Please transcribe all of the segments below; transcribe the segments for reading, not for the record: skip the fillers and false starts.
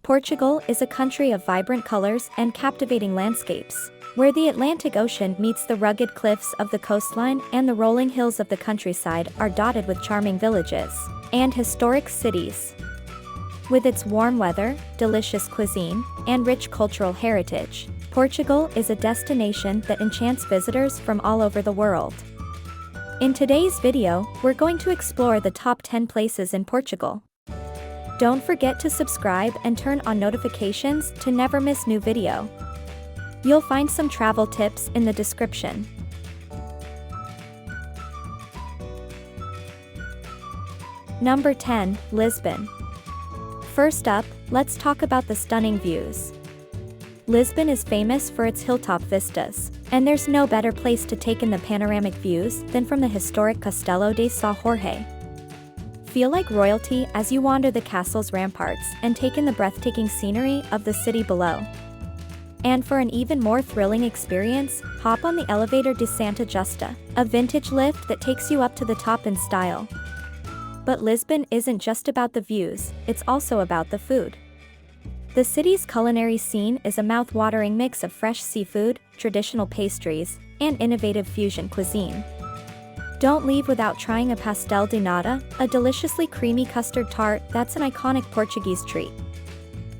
Portugal is a country of vibrant colors and captivating landscapes, where the Atlantic Ocean meets the rugged cliffs of the coastline and the rolling hills of the countryside are dotted with charming villages and historic cities. With its warm weather, delicious cuisine, and rich cultural heritage, Portugal is a destination that enchants visitors from all over the world. In today's video, we're going to explore the top 10 places in Portugal. Don't forget to subscribe and turn on notifications to never miss new video. You'll find some travel tips in the description. Number 10, Lisbon. First up, let's talk about the stunning views. Lisbon is famous for its hilltop vistas, and there's no better place to take in the panoramic views than from the historic Castelo de São Jorge. Feel like royalty as you wander the castle's ramparts and take in the breathtaking scenery of the city below. And for an even more thrilling experience, hop on the Elevator de Santa Justa, a vintage lift that takes you up to the top in style. But Lisbon isn't just about the views, it's also about the food. The city's culinary scene is a mouth-watering mix of fresh seafood, traditional pastries, and innovative fusion cuisine. Don't leave without trying a pastel de nata, a deliciously creamy custard tart that's an iconic Portuguese treat.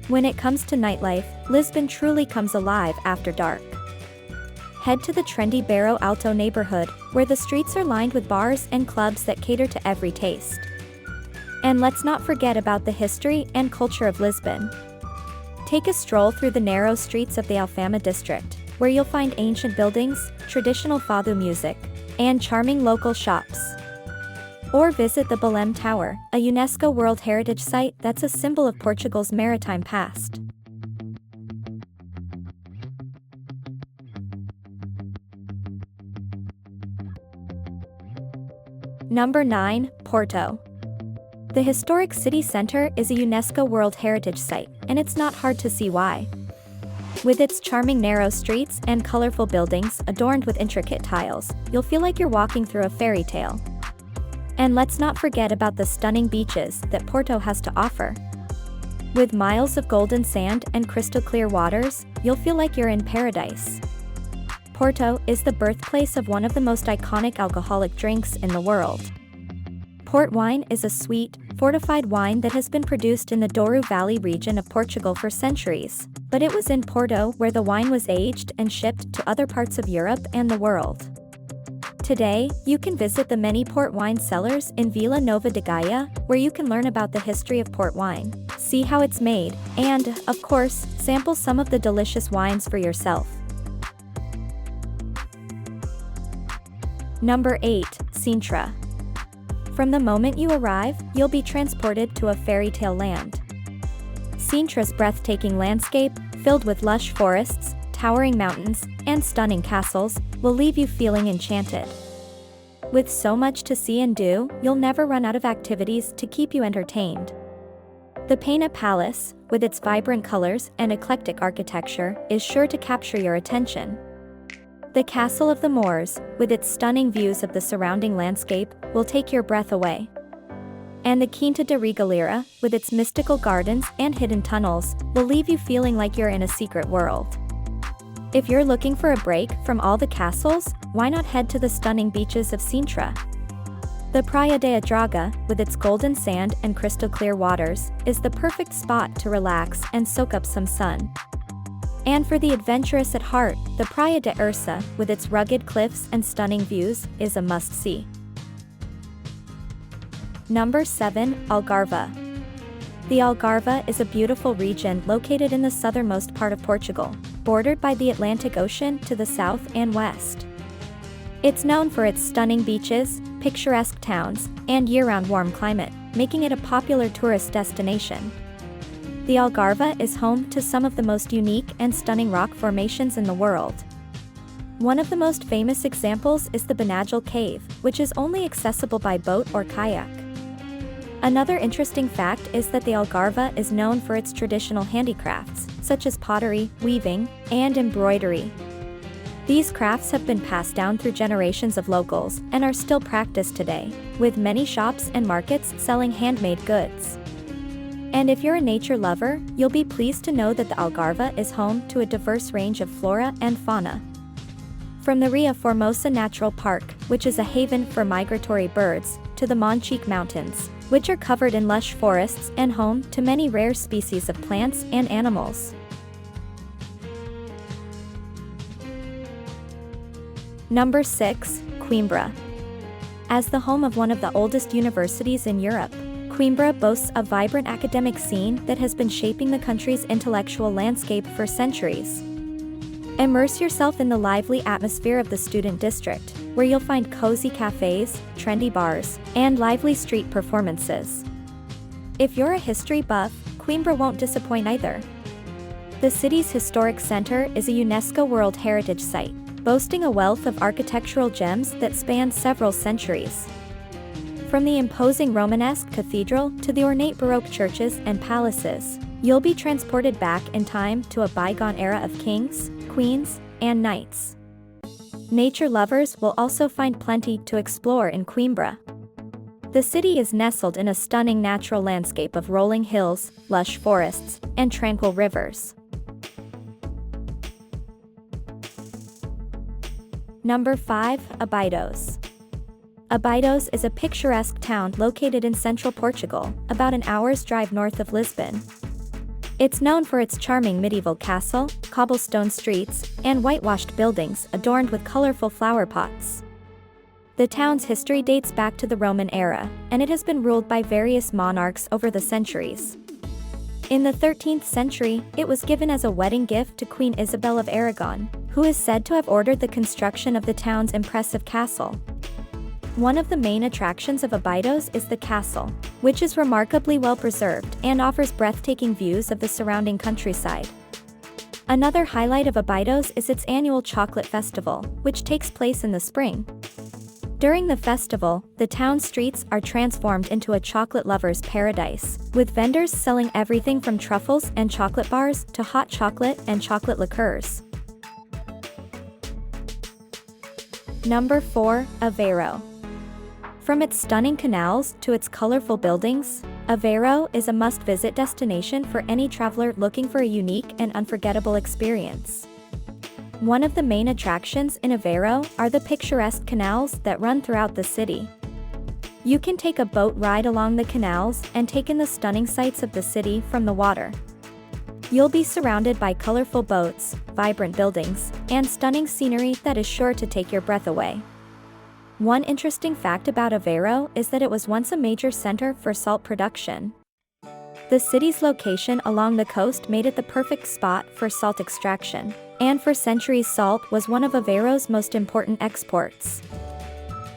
When it comes to nightlife, Lisbon truly comes alive after dark. Head to the trendy Bairro Alto neighborhood, where the streets are lined with bars and clubs that cater to every taste. And let's not forget about the history and culture of Lisbon. Take a stroll through the narrow streets of the Alfama district, where you'll find ancient buildings, traditional fado music, and charming local shops. Or visit the Belém Tower, a UNESCO World Heritage Site that's a symbol of Portugal's maritime past. Number 9, Porto. The historic city center is a UNESCO World Heritage Site, and it's not hard to see why. With its charming narrow streets and colorful buildings adorned with intricate tiles, you'll feel like you're walking through a fairy tale. And let's not forget about the stunning beaches that Porto has to offer. With miles of golden sand and crystal clear waters, you'll feel like you're in paradise. Porto is the birthplace of one of the most iconic alcoholic drinks in the world. Port wine is a sweet, fortified wine that has been produced in the Douro Valley region of Portugal for centuries, but it was in Porto where the wine was aged and shipped to other parts of Europe and the world. Today, you can visit the many port wine cellars in Vila Nova de Gaia, where you can learn about the history of port wine, see how it's made, and, of course, sample some of the delicious wines for yourself. Number 8, Sintra. From the moment you arrive, you'll be transported to a fairy tale land. Sintra's breathtaking landscape, filled with lush forests, towering mountains, and stunning castles, will leave you feeling enchanted. With so much to see and do, you'll never run out of activities to keep you entertained. The Pena Palace, with its vibrant colors and eclectic architecture, is sure to capture your attention. The Castle of the Moors, with its stunning views of the surrounding landscape, will take your breath away. And the Quinta de Regalera, with its mystical gardens and hidden tunnels, will leave you feeling like you're in a secret world. If you're looking for a break from all the castles, why not head to the stunning beaches of Sintra? The Praia da Draga, with its golden sand and crystal clear waters, is the perfect spot to relax and soak up some sun. And for the adventurous at heart, the Praia de Ursa, with its rugged cliffs and stunning views, is a must-see. Number 7, Algarve. The Algarve is a beautiful region located in the southernmost part of Portugal, bordered by the Atlantic Ocean to the south and west. It's known for its stunning beaches, picturesque towns, and year-round warm climate, making it a popular tourist destination. The Algarve is home to some of the most unique and stunning rock formations in the world. One of the most famous examples is the Benagel Cave, which is only accessible by boat or kayak. Another interesting fact is that the Algarve is known for its traditional handicrafts, such as pottery, weaving, and embroidery. These crafts have been passed down through generations of locals and are still practiced today, with many shops and markets selling handmade goods. And if you're a nature lover, you'll be pleased to know that the Algarve is home to a diverse range of flora and fauna. From the Ria Formosa Natural Park, which is a haven for migratory birds, to the Monchique Mountains, which are covered in lush forests and home to many rare species of plants and animals. Number 6, Coimbra. As the home of one of the oldest universities in Europe, Coimbra boasts a vibrant academic scene that has been shaping the country's intellectual landscape for centuries. Immerse yourself in the lively atmosphere of the student district, where you'll find cozy cafes, trendy bars, and lively street performances. If you're a history buff, Coimbra won't disappoint either. The city's historic center is a UNESCO World Heritage Site, boasting a wealth of architectural gems that span several centuries. From the imposing Romanesque cathedral to the ornate Baroque churches and palaces, you'll be transported back in time to a bygone era of kings, queens, and knights. Nature lovers will also find plenty to explore in Coimbra. The city is nestled in a stunning natural landscape of rolling hills, lush forests, and tranquil rivers. Number 5, Abidos. Abidos is a picturesque town located in central Portugal, about an hour's drive north of Lisbon. It's known for its charming medieval castle, cobblestone streets, and whitewashed buildings adorned with colorful flower pots. The town's history dates back to the Roman era, and it has been ruled by various monarchs over the centuries. In the 13th century, it was given as a wedding gift to Queen Isabel of Aragon, who is said to have ordered the construction of the town's impressive castle. One of the main attractions of Abidos is the castle, which is remarkably well preserved and offers breathtaking views of the surrounding countryside. Another highlight of Abidos is its annual chocolate festival, which takes place in the spring. During the festival, the town streets are transformed into a chocolate lover's paradise, with vendors selling everything from truffles and chocolate bars to hot chocolate and chocolate liqueurs. Number 4, Aveiro. From its stunning canals to its colorful buildings, Aveiro is a must-visit destination for any traveler looking for a unique and unforgettable experience. One of the main attractions in Aveiro are the picturesque canals that run throughout the city. You can take a boat ride along the canals and take in the stunning sights of the city from the water. You'll be surrounded by colorful boats, vibrant buildings, and stunning scenery that is sure to take your breath away. One interesting fact about Aveiro is that it was once a major center for salt production. The city's location along the coast made it the perfect spot for salt extraction, and for centuries salt was one of Aveiro's most important exports.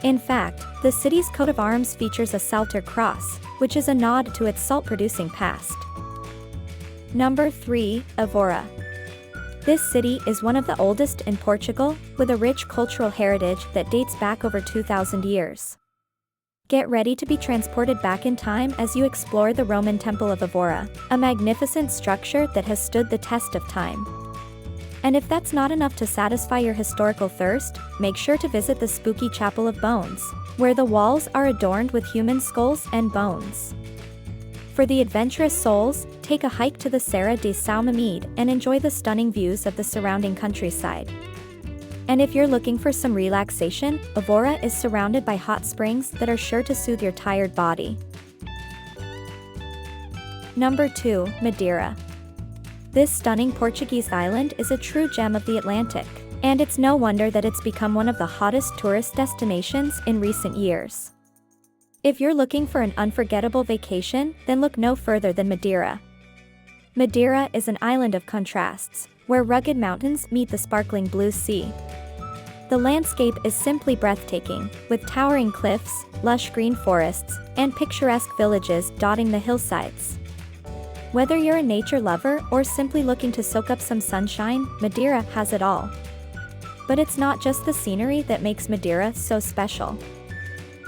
In fact, the city's coat of arms features a salter cross, which is a nod to its salt-producing past. Number 3, Évora. This city is one of the oldest in Portugal, with a rich cultural heritage that dates back over 2,000 years. Get ready to be transported back in time as you explore the Roman Temple of Évora, a magnificent structure that has stood the test of time. And if that's not enough to satisfy your historical thirst, make sure to visit the spooky Chapel of Bones, where the walls are adorned with human skulls and bones. For the adventurous souls, take a hike to the Serra de São Mamede and enjoy the stunning views of the surrounding countryside. And if you're looking for some relaxation, Évora is surrounded by hot springs that are sure to soothe your tired body. Number 2, Madeira. This stunning Portuguese island is a true gem of the Atlantic, and it's no wonder that it's become one of the hottest tourist destinations in recent years. If you're looking for an unforgettable vacation, then look no further than Madeira. Madeira is an island of contrasts, where rugged mountains meet the sparkling blue sea. The landscape is simply breathtaking, with towering cliffs, lush green forests, and picturesque villages dotting the hillsides. Whether you're a nature lover or simply looking to soak up some sunshine, Madeira has it all. But it's not just the scenery that makes Madeira so special.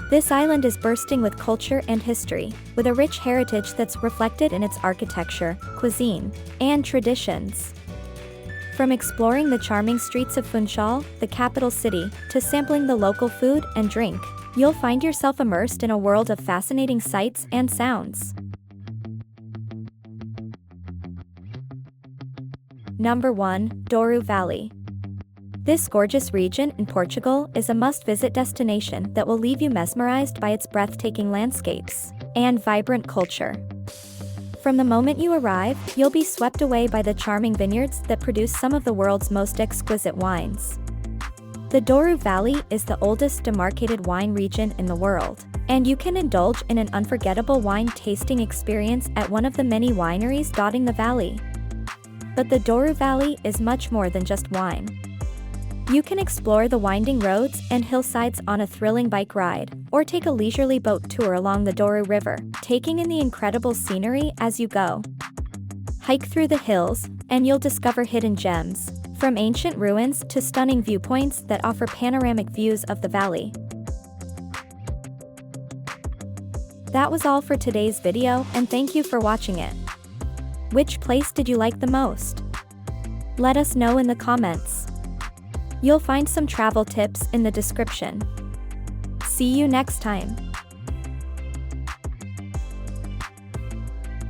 This island is bursting with culture and history, with a rich heritage that's reflected in its architecture, cuisine, and traditions. From exploring the charming streets of Funchal, the capital city, to sampling the local food and drink, you'll find yourself immersed in a world of fascinating sights and sounds. Number 1. Douro Valley. This gorgeous region in Portugal is a must-visit destination that will leave you mesmerized by its breathtaking landscapes and vibrant culture. From the moment you arrive, you'll be swept away by the charming vineyards that produce some of the world's most exquisite wines. The Douro Valley is the oldest demarcated wine region in the world, and you can indulge in an unforgettable wine tasting experience at one of the many wineries dotting the valley. But the Douro Valley is much more than just wine. You can explore the winding roads and hillsides on a thrilling bike ride, or take a leisurely boat tour along the Douro River, taking in the incredible scenery as you go. Hike through the hills, and you'll discover hidden gems, from ancient ruins to stunning viewpoints that offer panoramic views of the valley. That was all for today's video, and thank you for watching it. Which place did you like the most? Let us know in the comments. You'll find some travel tips in the description. See you next time.